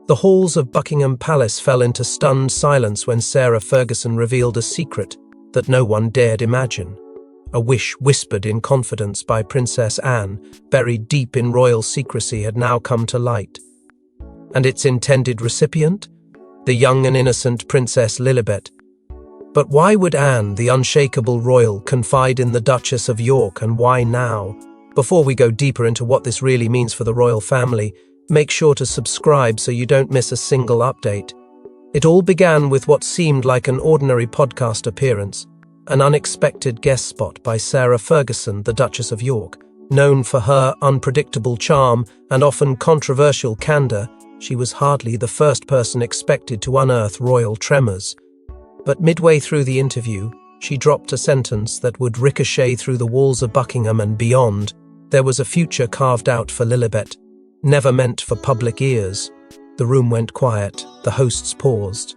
The halls of Buckingham Palace fell into stunned silence when Sarah Ferguson revealed a secret that no one dared imagine. A wish whispered in confidence by Princess Anne, buried deep in royal secrecy, had now come to light. And its intended recipient? The young and innocent Princess Lilibet. But why would Anne, the unshakable royal, confide in the Duchess of York, and why now? Before we go deeper into what this really means for the royal family, make sure to subscribe so you don't miss a single update. It all began with what seemed like an ordinary podcast appearance, an unexpected guest spot by Sarah Ferguson, the Duchess of York. Known for her unpredictable charm and often controversial candor, she was hardly the first person expected to unearth royal tremors. But midway through the interview, she dropped a sentence that would ricochet through the walls of Buckingham and beyond. There was a future carved out for Lilibet, never meant for public ears. The room went quiet, the hosts paused.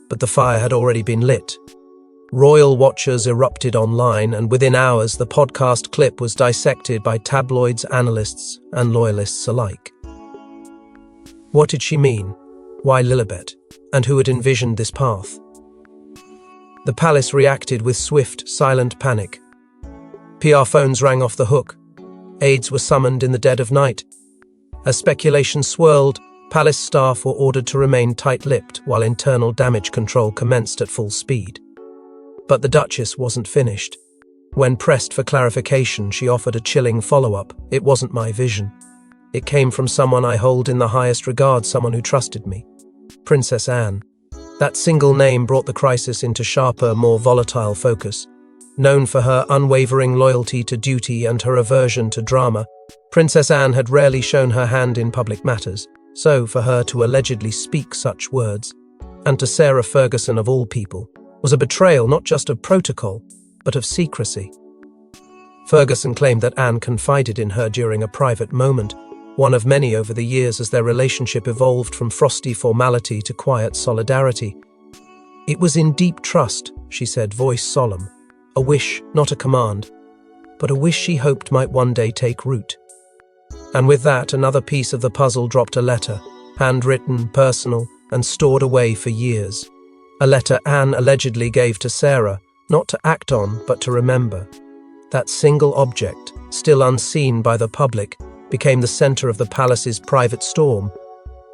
But the fire had already been lit. Royal watchers erupted online, and within hours the podcast clip was dissected by tabloids, analysts, and loyalists alike. What did she mean? Why Lilibet? And who had envisioned this path? The palace reacted with swift, silent panic. PR phones rang off the hook. Aides were summoned in the dead of night. As speculation swirled, palace staff were ordered to remain tight-lipped while internal damage control commenced at full speed. But the Duchess wasn't finished. When pressed for clarification, she offered a chilling follow-up. It wasn't my vision. It came from someone I hold in the highest regard, someone who trusted me. Princess Anne. That single name brought the crisis into sharper, more volatile focus. Known for her unwavering loyalty to duty and her aversion to drama, Princess Anne had rarely shown her hand in public matters, so for her to allegedly speak such words, and to Sarah Ferguson of all people, was a betrayal not just of protocol, but of secrecy. Ferguson claimed that Anne confided in her during a private moment, one of many over the years as their relationship evolved from frosty formality to quiet solidarity. It was in deep trust, she said, voice solemn. A wish, not a command, but a wish she hoped might one day take root. And with that, another piece of the puzzle dropped: a letter, handwritten, personal, and stored away for years. A letter Anne allegedly gave to Sarah, not to act on, but to remember. That single object, still unseen by the public, became the center of the palace's private storm.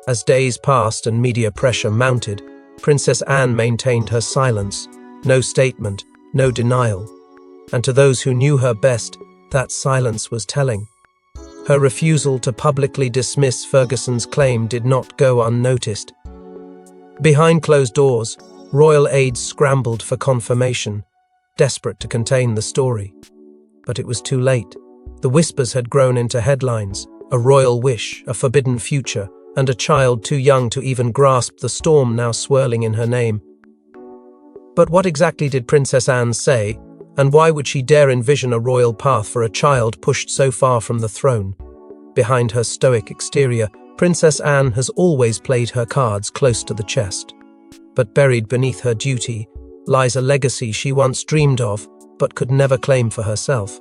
As days passed and media pressure mounted, Princess Anne maintained her silence, no statement, no denial. And to those who knew her best, that silence was telling. Her refusal to publicly dismiss Ferguson's claim did not go unnoticed. Behind closed doors, royal aides scrambled for confirmation, desperate to contain the story. But it was too late. The whispers had grown into headlines: a royal wish, a forbidden future, and a child too young to even grasp the storm now swirling in her name. But what exactly did Princess Anne say, and why would she dare envision a royal path for a child pushed so far from the throne? Behind her stoic exterior, Princess Anne has always played her cards close to the chest. But buried beneath her duty lies a legacy she once dreamed of, but could never claim for herself.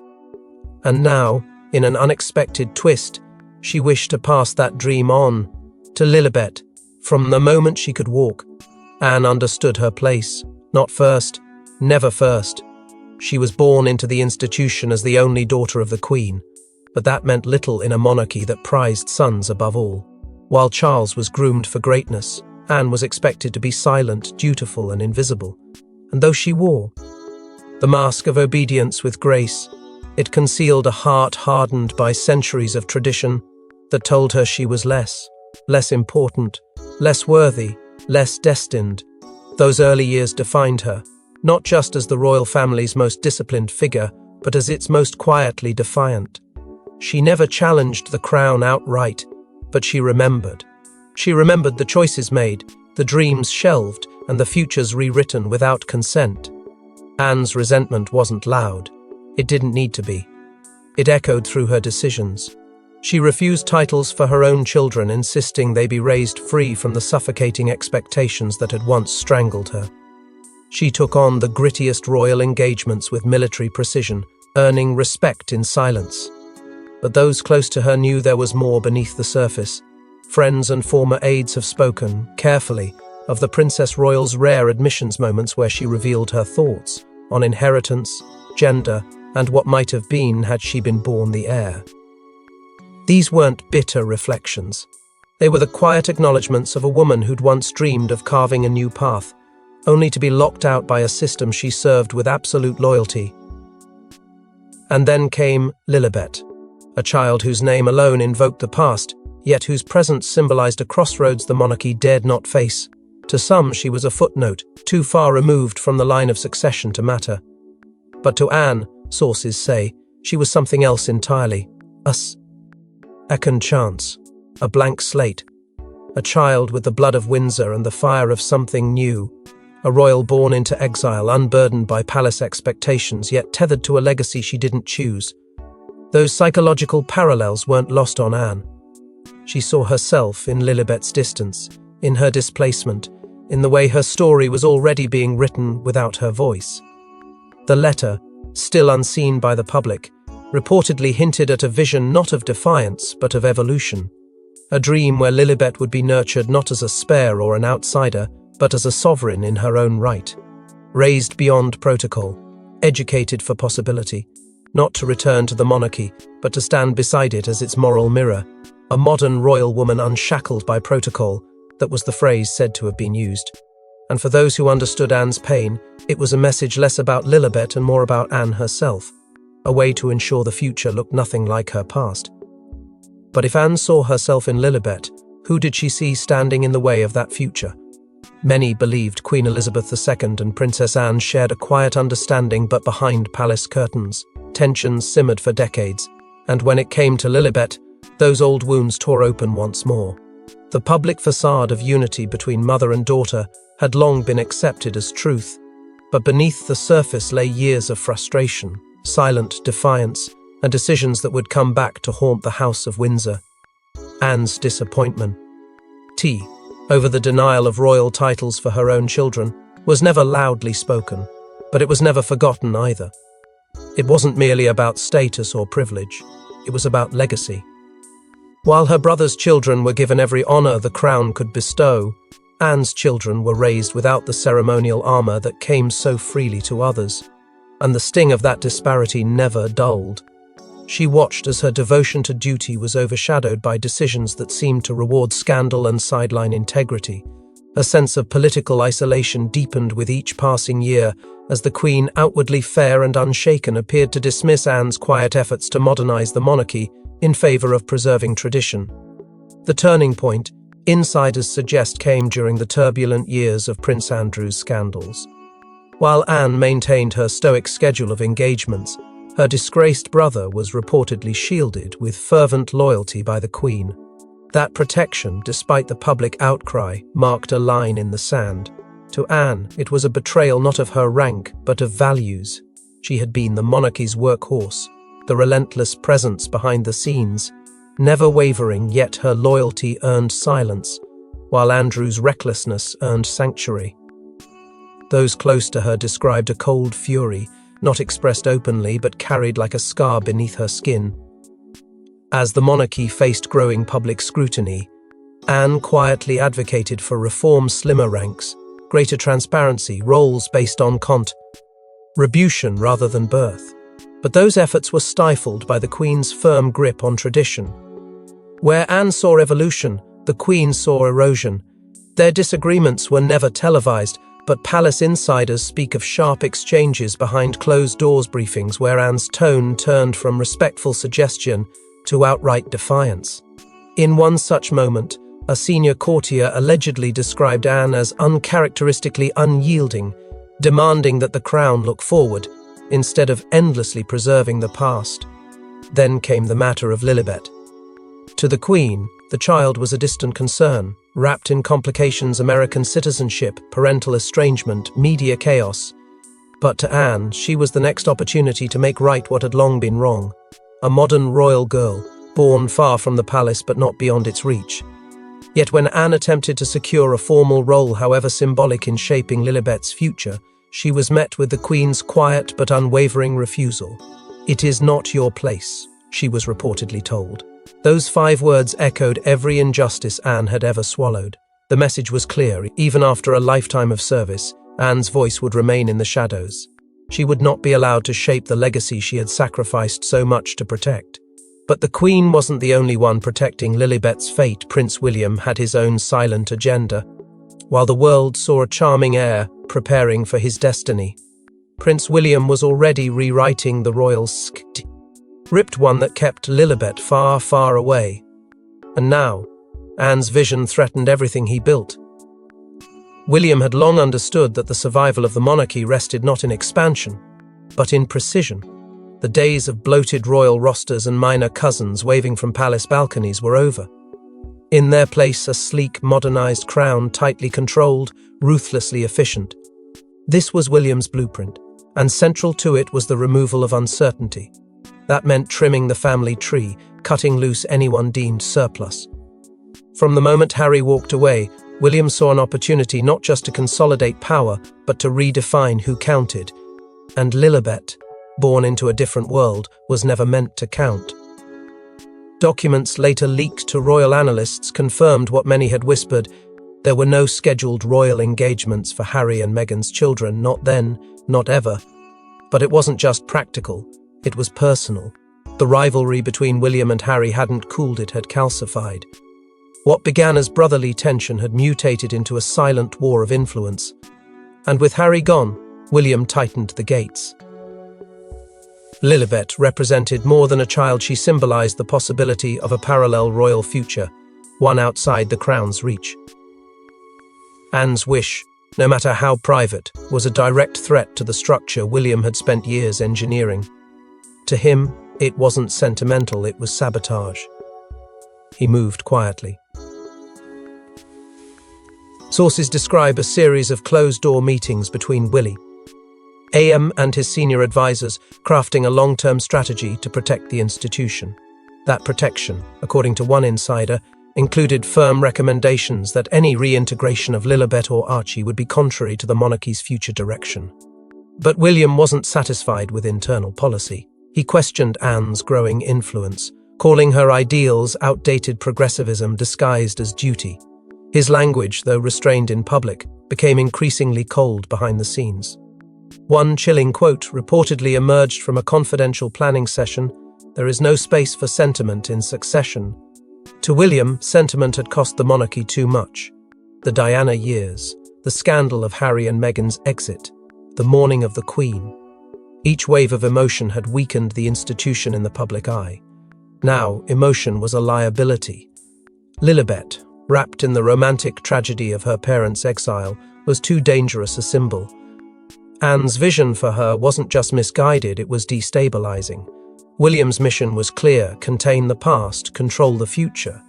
And now, in an unexpected twist, she wished to pass that dream on to Lilibet. From the moment she could walk, Anne understood her place. Not first, never first. She was born into the institution as the only daughter of the Queen, but that meant little in a monarchy that prized sons above all. While Charles was groomed for greatness, Anne was expected to be silent, dutiful, and invisible. And though she wore the mask of obedience with grace, it concealed a heart hardened by centuries of tradition that told her she was less important, less worthy, less destined. Those early years defined her, not just as the royal family's most disciplined figure, but as its most quietly defiant. She never challenged the crown outright, but she remembered. She remembered the choices made, the dreams shelved, and the futures rewritten without consent. Anne's resentment wasn't loud. It didn't need to be. It echoed through her decisions. She refused titles for her own children, insisting they be raised free from the suffocating expectations that had once strangled her. She took on the grittiest royal engagements with military precision, earning respect in silence. But those close to her knew there was more beneath the surface. Friends and former aides have spoken, carefully, of the Princess Royal's rare admissions moments where she revealed her thoughts on inheritance, gender, and what might have been had she been born the heir. These weren't bitter reflections. They were the quiet acknowledgements of a woman who'd once dreamed of carving a new path, only to be locked out by a system she served with absolute loyalty. And then came Lilibet, a child whose name alone invoked the past, yet whose presence symbolized a crossroads the monarchy dared not face. To some, she was a footnote, too far removed from the line of succession to matter. But to Anne, sources say, she was something else entirely. A second chance, a blank slate, a child with the blood of Windsor and the fire of something new, a royal born into exile, unburdened by palace expectations, yet tethered to a legacy she didn't choose. Those psychological parallels weren't lost on Anne. She saw herself in Lilibet's distance, in her displacement, in the way her story was already being written without her voice. The letter, still unseen by the public, reportedly hinted at a vision not of defiance but of evolution, a dream where Lilibet would be nurtured not as a spare or an outsider, but as a sovereign in her own right, raised beyond protocol, educated for possibility, not to return to the monarchy, but to stand beside it as its moral mirror, a modern royal woman unshackled by protocol. That was the phrase said to have been used. And for those who understood Anne's pain, it was a message less about Lilibet and more about Anne herself, a way to ensure the future looked nothing like her past. But if Anne saw herself in Lilibet, who did she see standing in the way of that future? Many believed Queen Elizabeth II and Princess Anne shared a quiet understanding, but behind palace curtains, tensions simmered for decades, and when it came to Lilibet, those old wounds tore open once more. The public facade of unity between mother and daughter had long been accepted as truth, but beneath the surface lay years of frustration, silent defiance, and decisions that would come back to haunt the House of Windsor. Anne's disappointment over the denial of royal titles for her own children was never loudly spoken, but it was never forgotten either. It wasn't merely about status or privilege, it was about legacy. While her brother's children were given every honor the crown could bestow, Anne's children were raised without the ceremonial armor that came so freely to others, and the sting of that disparity never dulled. She watched as her devotion to duty was overshadowed by decisions that seemed to reward scandal and sideline integrity. A sense of political isolation deepened with each passing year as the Queen, outwardly fair and unshaken, appeared to dismiss Anne's quiet efforts to modernize the monarchy in favor of preserving tradition. The turning point, insiders suggest, came during the turbulent years of Prince Andrew's scandals. While Anne maintained her stoic schedule of engagements, her disgraced brother was reportedly shielded with fervent loyalty by the Queen. That protection, despite the public outcry, marked a line in the sand. To Anne, it was a betrayal not of her rank, but of values. She had been the monarchy's workhorse, the relentless presence behind the scenes, never wavering, yet her loyalty earned silence, while Andrew's recklessness earned sanctuary. Those close to her described a cold fury, not expressed openly but carried like a scar beneath her skin. As the monarchy faced growing public scrutiny, Anne quietly advocated for reform, slimmer ranks, greater transparency, roles based on contribution rather than birth. But those efforts were stifled by the Queen's firm grip on tradition. Where Anne saw evolution, the Queen saw erosion. Their disagreements were never televised, but palace insiders speak of sharp exchanges behind closed doors briefings where Anne's tone turned from respectful suggestion to outright defiance. In one such moment, a senior courtier allegedly described Anne as uncharacteristically unyielding, demanding that the crown look forward, instead of endlessly preserving the past. Then came the matter of Lilibet. To the Queen, the child was a distant concern, wrapped in complications: American citizenship, parental estrangement, media chaos. But to Anne, she was the next opportunity to make right what had long been wrong. A modern royal girl, born far from the palace but not beyond its reach. Yet when Anne attempted to secure a formal role, however symbolic, in shaping Lilibet's future, she was met with the Queen's quiet but unwavering refusal. "It is not your place," she was reportedly told. Those 5 words echoed every injustice Anne had ever swallowed. The message was clear. Even after a lifetime of service, Anne's voice would remain in the shadows. She would not be allowed to shape the legacy she had sacrificed so much to protect. But the Queen wasn't the only one protecting Lilibet's fate. Prince William had his own silent agenda. While the world saw a charming heir preparing for his destiny, Prince William was already rewriting the royal script, one that kept Lilibet far, far away. And now, Anne's vision threatened everything he built. William had long understood that the survival of the monarchy rested not in expansion, but in precision. The days of bloated royal rosters and minor cousins waving from palace balconies were over. In their place, a sleek, modernized crown, tightly controlled, ruthlessly efficient. This was William's blueprint, and central to it was the removal of uncertainty. That meant trimming the family tree, cutting loose anyone deemed surplus. From the moment Harry walked away, William saw an opportunity not just to consolidate power, but to redefine who counted. And Lilibet, born into a different world, was never meant to count. Documents later leaked to royal analysts confirmed what many had whispered. There were no scheduled royal engagements for Harry and Meghan's children, not then, not ever. But it wasn't just practical, it was personal. The rivalry between William and Harry hadn't cooled, it had calcified. What began as brotherly tension had mutated into a silent war of influence. And with Harry gone, William tightened the gates. Lilibet represented more than a child. She symbolized the possibility of a parallel royal future, one outside the crown's reach. Anne's wish, no matter how private, was a direct threat to the structure William had spent years engineering. To him, it wasn't sentimental, it was sabotage. He moved quietly. Sources describe a series of closed-door meetings between Willie and his senior advisors, crafting a long-term strategy to protect the institution. That protection, according to one insider, included firm recommendations that any reintegration of Lilibet or Archie would be contrary to the monarchy's future direction. But William wasn't satisfied with internal policy. He questioned Anne's growing influence, calling her ideals outdated progressivism disguised as duty. His language, though restrained in public, became increasingly cold behind the scenes. One chilling quote reportedly emerged from a confidential planning session: "There is no space for sentiment in succession." To William, sentiment had cost the monarchy too much. The Diana years, the scandal of Harry and Meghan's exit, the mourning of the Queen. Each wave of emotion had weakened the institution in the public eye. Now, emotion was a liability. Lilibet, wrapped in the romantic tragedy of her parents' exile, was too dangerous a symbol. Anne's vision for her wasn't just misguided, it was destabilizing. William's mission was clear: contain the past, control the future.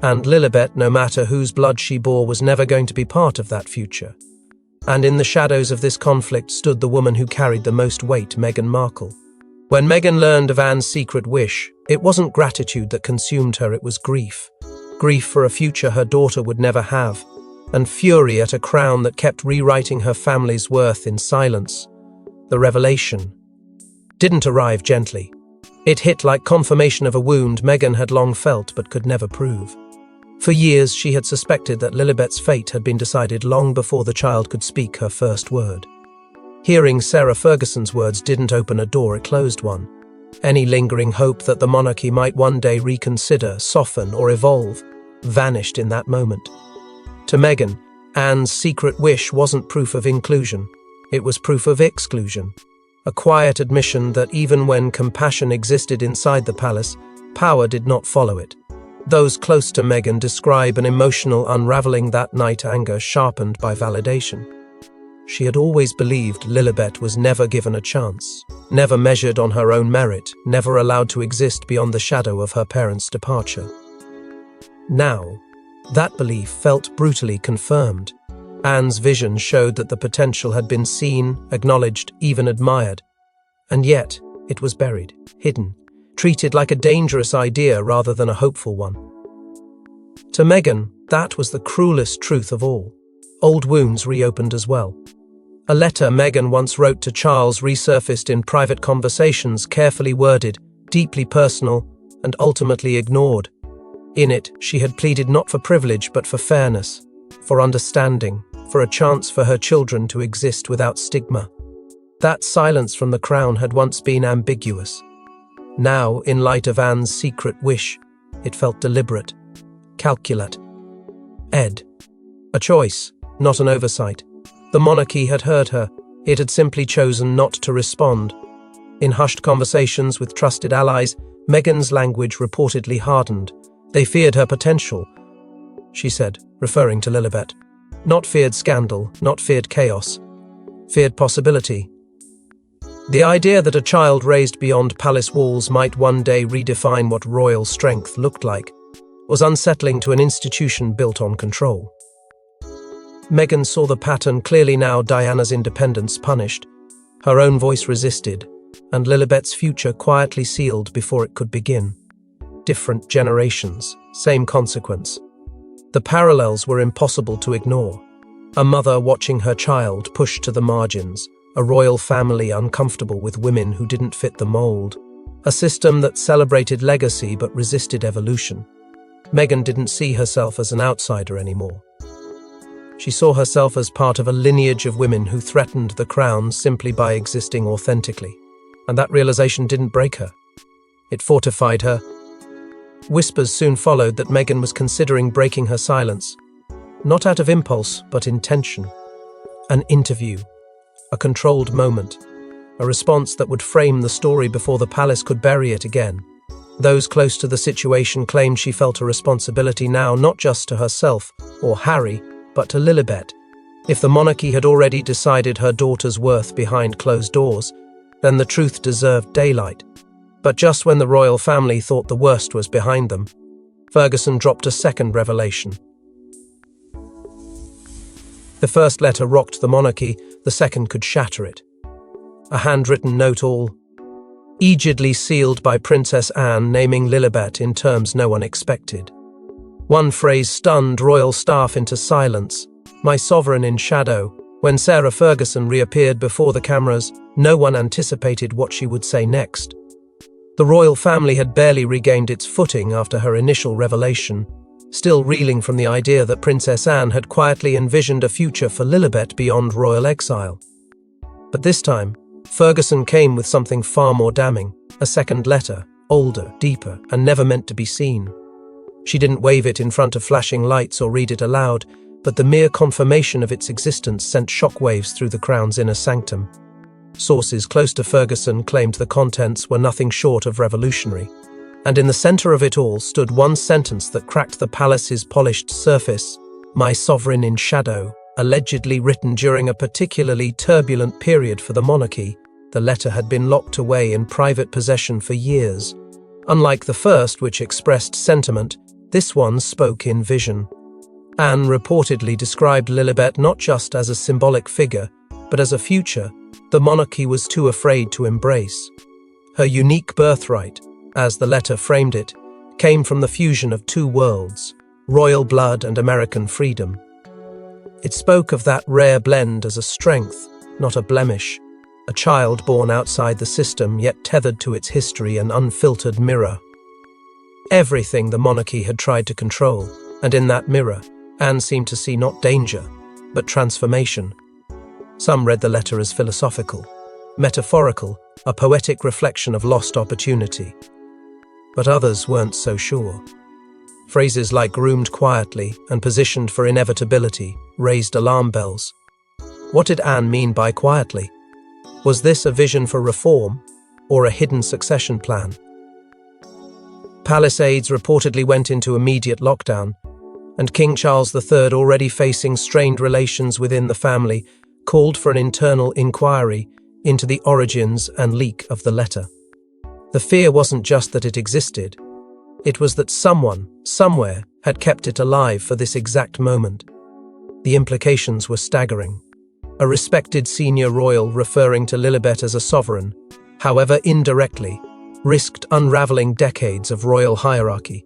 And Lilibet, no matter whose blood she bore, was never going to be part of that future. And in the shadows of this conflict stood the woman who carried the most weight, Meghan Markle. When Meghan learned of Anne's secret wish, it wasn't gratitude that consumed her, it was grief. Grief for a future her daughter would never have, and fury at a crown that kept rewriting her family's worth in silence. The revelation didn't arrive gently. It hit like confirmation of a wound Meghan had long felt but could never prove. For years she had suspected that Lilibet's fate had been decided long before the child could speak her first word. Hearing Sarah Ferguson's words didn't open a door, it closed one. Any lingering hope that the monarchy might one day reconsider, soften, or evolve vanished in that moment. To Meghan, Anne's secret wish wasn't proof of inclusion, it was proof of exclusion. A quiet admission that even when compassion existed inside the palace, power did not follow it. Those close to Meghan describe an emotional unraveling that night, anger sharpened by validation. She had always believed Lilibet was never given a chance, never measured on her own merit, never allowed to exist beyond the shadow of her parents' departure. Now, that belief felt brutally confirmed. Anne's vision showed that the potential had been seen, acknowledged, even admired. And yet, it was buried, hidden, treated like a dangerous idea rather than a hopeful one. To Meghan, that was the cruelest truth of all. Old wounds reopened as well. A letter Meghan once wrote to Charles resurfaced in private conversations, carefully worded, deeply personal, and ultimately ignored. In it, she had pleaded not for privilege but for fairness, for understanding, for a chance for her children to exist without stigma. That silence from the crown had once been ambiguous. Now, in light of Anne's secret wish, it felt deliberate, calculate. A choice, not an oversight. The monarchy had heard her. It had simply chosen not to respond. In hushed conversations with trusted allies, Meghan's language reportedly hardened. They feared her potential, she said, referring to Lilibet. Not feared scandal, not feared chaos. Feared possibility. The idea that a child raised beyond palace walls might one day redefine what royal strength looked like was unsettling to an institution built on control. Meghan saw the pattern clearly now. Diana's independence punished, her own voice resisted, and Lilibet's future quietly sealed before it could begin. Different generations, same consequence. The parallels were impossible to ignore. A mother watching her child pushed to the margins, a royal family uncomfortable with women who didn't fit the mold, a system that celebrated legacy but resisted evolution. Meghan didn't see herself as an outsider anymore. She saw herself as part of a lineage of women who threatened the crown simply by existing authentically. And that realization didn't break her. It fortified her. Whispers soon followed that Meghan was considering breaking her silence. Not out of impulse, but intention. An interview. A controlled moment. A response that would frame the story before the palace could bury it again. Those close to the situation claimed she felt a responsibility now not just to herself or Harry, but to Lilibet. If the monarchy had already decided her daughter's worth behind closed doors, then the truth deserved daylight. But just when the royal family thought the worst was behind them, Ferguson dropped a second revelation. The first letter rocked the monarchy, the second could shatter it. A handwritten note all egidly sealed by Princess Anne naming Lilibet in terms no one expected. One phrase stunned royal staff into silence, "My sovereign in shadow." When Sarah Ferguson reappeared before the cameras, no one anticipated what she would say next. The royal family had barely regained its footing after her initial revelation, still reeling from the idea that Princess Anne had quietly envisioned a future for Lilibet beyond royal exile. But this time, Ferguson came with something far more damning, a second letter, older, deeper, and never meant to be seen. She didn't wave it in front of flashing lights or read it aloud, but the mere confirmation of its existence sent shockwaves through the crown's inner sanctum. Sources close to Ferguson claimed the contents were nothing short of revolutionary, and in the center of it all stood one sentence that cracked the palace's polished surface: "My sovereign in shadow." Allegedly written during a particularly turbulent period for the monarchy, the letter had been locked away in private possession for years. Unlike the first, which expressed sentiment, this one spoke in vision. Anne reportedly described Lilibet not just as a symbolic figure, but as a future the monarchy was too afraid to embrace. Her unique birthright, as the letter framed it, came from the fusion of two worlds, royal blood and American freedom. It spoke of that rare blend as a strength, not a blemish, a child born outside the system yet tethered to its history, an unfiltered mirror. Everything the monarchy had tried to control, and in that mirror, Anne seemed to see not danger, but transformation. Some read the letter as philosophical, metaphorical, a poetic reflection of lost opportunity. But others weren't so sure. Phrases like "groomed quietly" and "positioned for inevitability" raised alarm bells. What did Anne mean by quietly? Was this a vision for reform, or a hidden succession plan? Palace aides reportedly went into immediate lockdown, and King Charles III, already facing strained relations within the family, called for an internal inquiry into the origins and leak of the letter. The fear wasn't just that it existed, it was that someone, somewhere, had kept it alive for this exact moment. The implications were staggering. A respected senior royal referring to Lilibet as a sovereign, however indirectly, risked unraveling decades of royal hierarchy.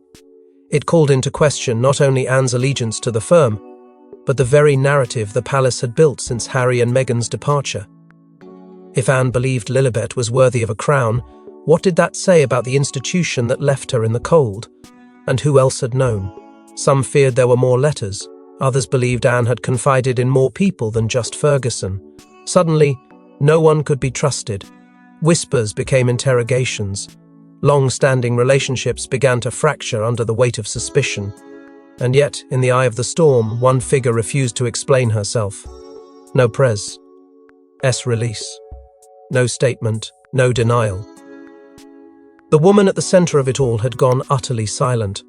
It called into question not only Anne's allegiance to the firm, but the very narrative the palace had built since Harry and Meghan's departure. If Anne believed Lilibet was worthy of a crown, What did that say about the institution that left her in the cold? And who else had known? Some feared there were more letters. Others believed Anne had confided in more people than just Ferguson. Suddenly, no one could be trusted. Whispers became interrogations. Long-standing relationships began to fracture under the weight of suspicion. And yet, in the eye of the storm, one figure refused to explain herself. No press. Release. No statement, no denial. The woman at the centre of it all had gone utterly silent,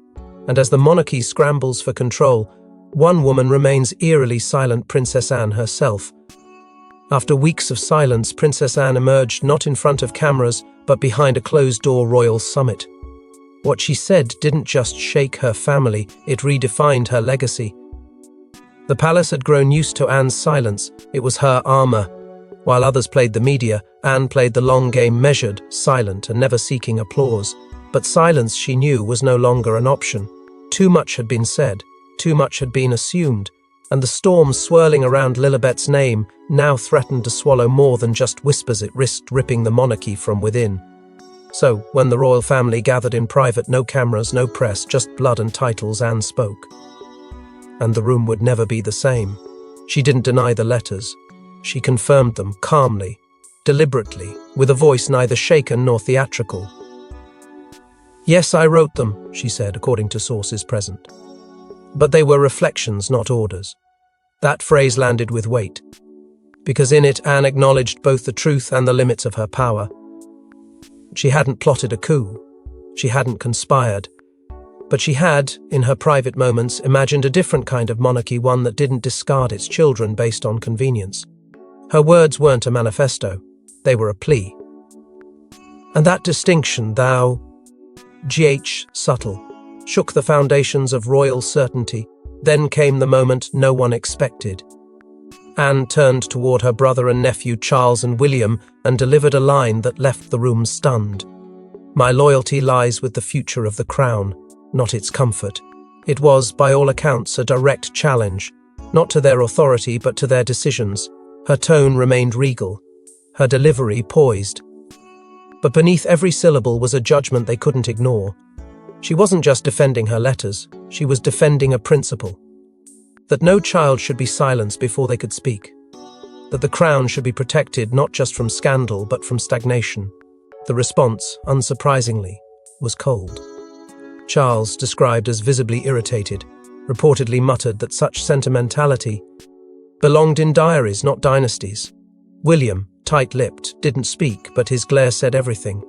and as the monarchy scrambles for control, one woman remains eerily silent: Princess Anne herself. After weeks of silence, Princess Anne emerged not in front of cameras, but behind a closed-door royal summit. What she said didn't just shake her family, it redefined her legacy. The palace had grown used to Anne's silence. It was her armour. While others played the media, Anne played the long game, measured, silent, and never seeking applause. But silence, she knew, was no longer an option. Too much had been said, too much had been assumed, and the storm swirling around Lilibet's name now threatened to swallow more than just whispers. It risked ripping the monarchy from within. So, when the royal family gathered in private, no cameras, no press, just blood and titles, Anne spoke. And the room would never be the same. She didn't deny the letters. She confirmed them calmly, deliberately, with a voice neither shaken nor theatrical. "Yes, I wrote them," she said, according to sources present. But they were reflections, not orders. That phrase landed with weight, because in it Anne acknowledged both the truth and the limits of her power. She hadn't plotted a coup. She hadn't conspired. But she had, in her private moments, imagined a different kind of monarchy, one that didn't discard its children based on convenience. Her words weren't a manifesto, they were a plea. And that distinction, thou, subtle, shook the foundations of royal certainty. Then came the moment no one expected. Anne turned toward her brother and nephew Charles and William and delivered a line that left the room stunned. "My loyalty lies with the future of the crown, not its comfort." It was, by all accounts, a direct challenge, not to their authority but to their decisions. Her tone remained regal, her delivery poised. But beneath every syllable was a judgment they couldn't ignore. She wasn't just defending her letters, she was defending a principle. That no child should be silenced before they could speak. That the crown should be protected not just from scandal but from stagnation. The response, unsurprisingly, was cold. Charles, described as visibly irritated, reportedly muttered that such sentimentality belonged in diaries, not dynasties. William, tight-lipped, didn't speak, but his glare said everything.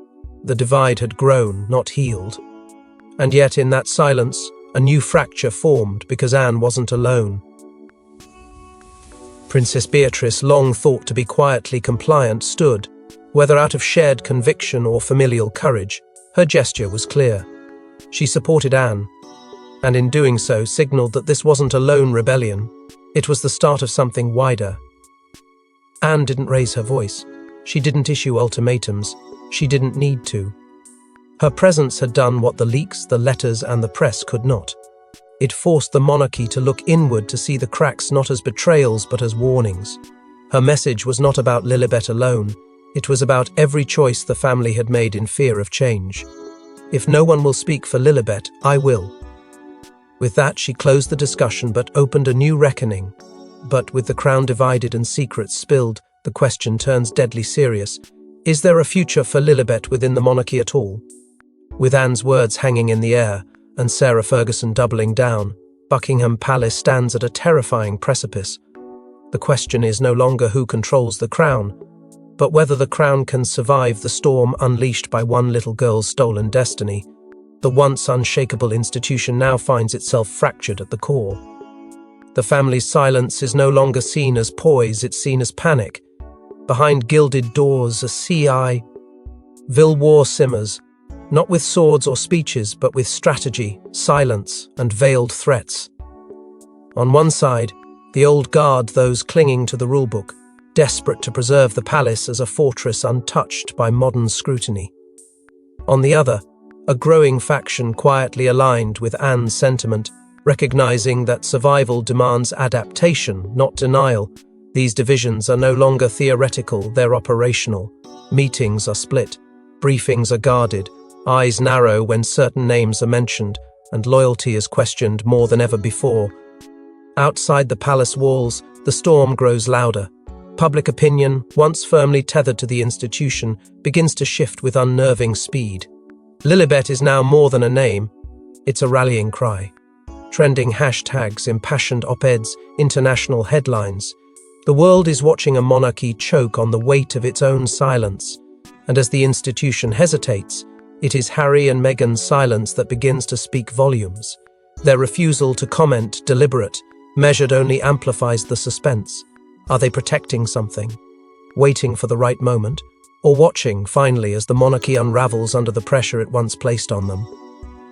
The divide had grown, not healed. And yet, in that silence, a new fracture formed because Anne wasn't alone. Princess Beatrice, long thought to be quietly compliant, stood. Whether out of shared conviction or familial courage, her gesture was clear. She supported Anne, and in doing so signalled that this wasn't a lone rebellion. It was the start of something wider. Anne didn't raise her voice. She didn't issue ultimatums. She didn't need to. Her presence had done what the leaks, the letters, and the press could not. It forced the monarchy to look inward, to see the cracks not as betrayals but as warnings. Her message was not about Lilibet alone. It was about every choice the family had made in fear of change. "If no one will speak for Lilibet, I will." With that, she closed the discussion but opened a new reckoning. But with the crown divided and secrets spilled, the question turns deadly serious. Is there a future for Lilibet within the monarchy at all? With Anne's words hanging in the air, and Sarah Ferguson doubling down, Buckingham Palace stands at a terrifying precipice. The question is no longer who controls the crown, but whether the crown can survive the storm unleashed by one little girl's stolen destiny. The once unshakable institution now finds itself fractured at the core. The family's silence is no longer seen as poise, it's seen as panic. Behind gilded doors, a civil war simmers, not with swords or speeches, but with strategy, silence, and veiled threats. On one side, the old guard, those clinging to the rulebook, desperate to preserve the palace as a fortress untouched by modern scrutiny. On the other, a growing faction quietly aligned with Anne's sentiment, recognizing that survival demands adaptation, not denial. These divisions are no longer theoretical, they're operational. Meetings are split. Briefings are guarded, eyes narrow when certain names are mentioned, and loyalty is questioned more than ever before. Outside the palace walls, the storm grows louder. Public opinion, once firmly tethered to the institution, begins to shift with unnerving speed. Lilibet is now more than a name, it's a rallying cry. Trending hashtags, impassioned op-eds, international headlines. The world is watching a monarchy choke on the weight of its own silence. And as the institution hesitates, it is Harry and Meghan's silence that begins to speak volumes. Their refusal to comment, deliberate, measured, only amplifies the suspense. Are they protecting something? Waiting for the right moment? Or watching, finally, as the monarchy unravels under the pressure it once placed on them?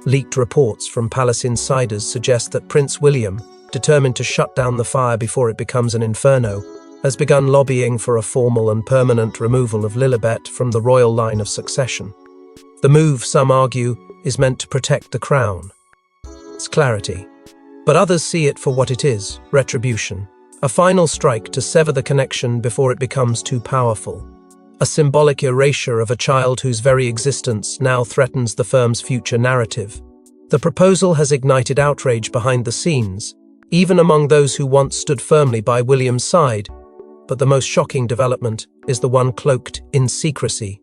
Leaked reports from palace insiders suggest that Prince William, determined to shut down the fire before it becomes an inferno, has begun lobbying for a formal and permanent removal of Lilibet from the royal line of succession. The move, some argue, is meant to protect the crown. It's clarity. But others see it for what it is, retribution. A final strike to sever the connection before it becomes too powerful. A symbolic erasure of a child whose very existence now threatens the firm's future narrative. The proposal has ignited outrage behind the scenes, even among those who once stood firmly by William's side. But the most shocking development is the one cloaked in secrecy.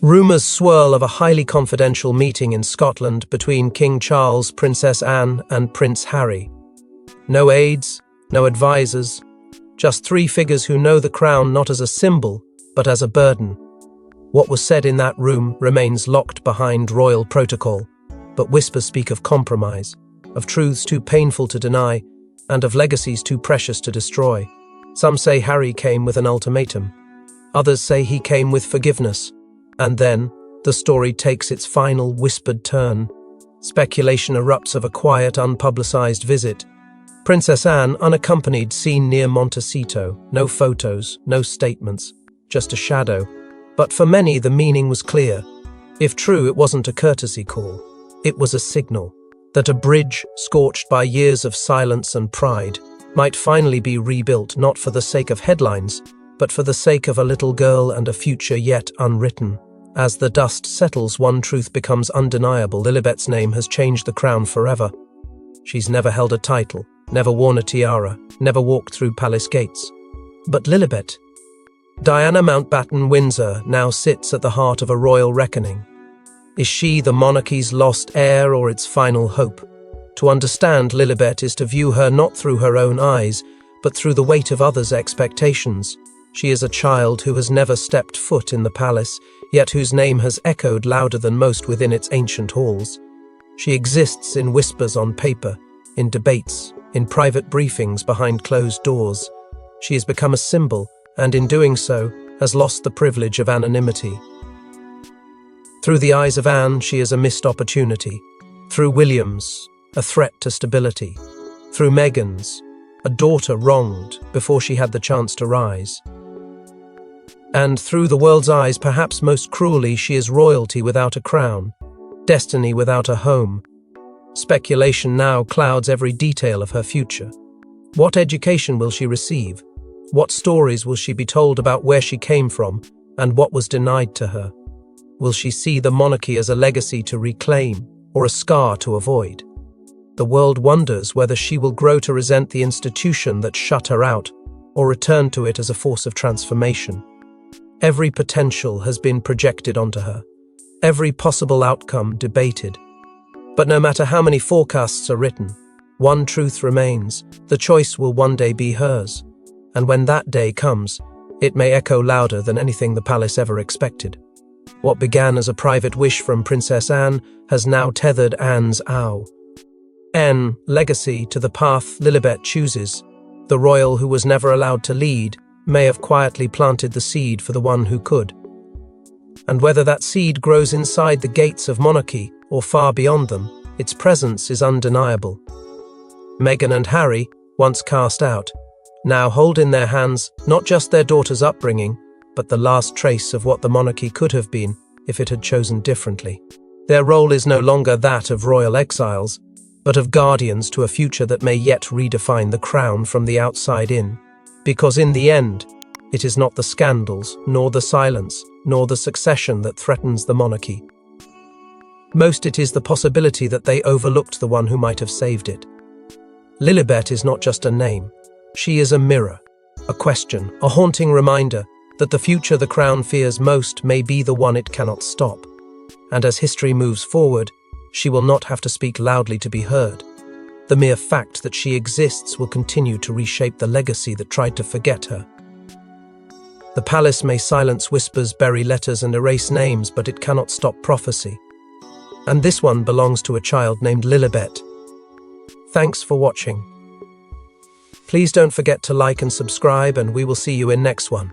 Rumours swirl of a highly confidential meeting in Scotland between King Charles, Princess Anne, and Prince Harry. No aides, no advisors, just three figures who know the crown not as a symbol, but as a burden. What was said in that room remains locked behind royal protocol, but whispers speak of compromise, of truths too painful to deny, and of legacies too precious to destroy. Some say Harry came with an ultimatum. Others say he came with forgiveness. And then, the story takes its final whispered turn. Speculation erupts of a quiet, unpublicized visit. Princess Anne, unaccompanied, seen near Montecito. No photos, no statements, just a shadow. But for many, the meaning was clear. If true, it wasn't a courtesy call. It was a signal that a bridge, scorched by years of silence and pride, might finally be rebuilt, not for the sake of headlines, but for the sake of a little girl and a future yet unwritten. As the dust settles, one truth becomes undeniable. Lilibet's name has changed the crown forever. She's never held a title, never worn a tiara, never walked through palace gates. But Lilibet, Diana Mountbatten Windsor, now sits at the heart of a royal reckoning. Is she the monarchy's lost heir or its final hope? To understand Lilibet is to view her not through her own eyes, but through the weight of others' expectations. She is a child who has never stepped foot in the palace, yet whose name has echoed louder than most within its ancient halls. She exists in whispers on paper, in debates, in private briefings behind closed doors. She has become a symbol, and in doing so, has lost the privilege of anonymity. Through the eyes of Anne, she is a missed opportunity. Through William's, a threat to stability. Through Meghan's, a daughter wronged before she had the chance to rise. And through the world's eyes, perhaps most cruelly, she is royalty without a crown, destiny without a home. Speculation now clouds every detail of her future. What education will she receive? What stories will she be told about where she came from and what was denied to her? Will she see the monarchy as a legacy to reclaim or a scar to avoid? The world wonders whether she will grow to resent the institution that shut her out or return to it as a force of transformation. Every potential has been projected onto her, every possible outcome debated. But no matter how many forecasts are written, one truth remains: the choice will one day be hers. And when that day comes, it may echo louder than anything the palace ever expected. What began as a private wish from Princess Anne has now tethered Anne's legacy to the path Lilibet chooses. The royal who was never allowed to lead may have quietly planted the seed for the one who could. And whether that seed grows inside the gates of monarchy or far beyond them, its presence is undeniable. Meghan and Harry, once cast out, now hold in their hands not just their daughter's upbringing, but the last trace of what the monarchy could have been if it had chosen differently. Their role is no longer that of royal exiles, but of guardians to a future that may yet redefine the crown from the outside in. Because in the end, It is not the scandals, nor the silence, nor the succession that threatens the monarchy. Most it is the possibility that they overlooked the one who might have saved it. Lilibet is not just a name. She is a mirror, a question, a haunting reminder that the future the crown fears most may be the one it cannot stop. And as history moves forward, she will not have to speak loudly to be heard. The mere fact that she exists will continue to reshape the legacy that tried to forget her. The palace may silence whispers, bury letters, and erase names, but it cannot stop prophecy. And this one belongs to a child named Lilibet. Thanks for watching. Please don't forget to like and subscribe, and we will see you in next one.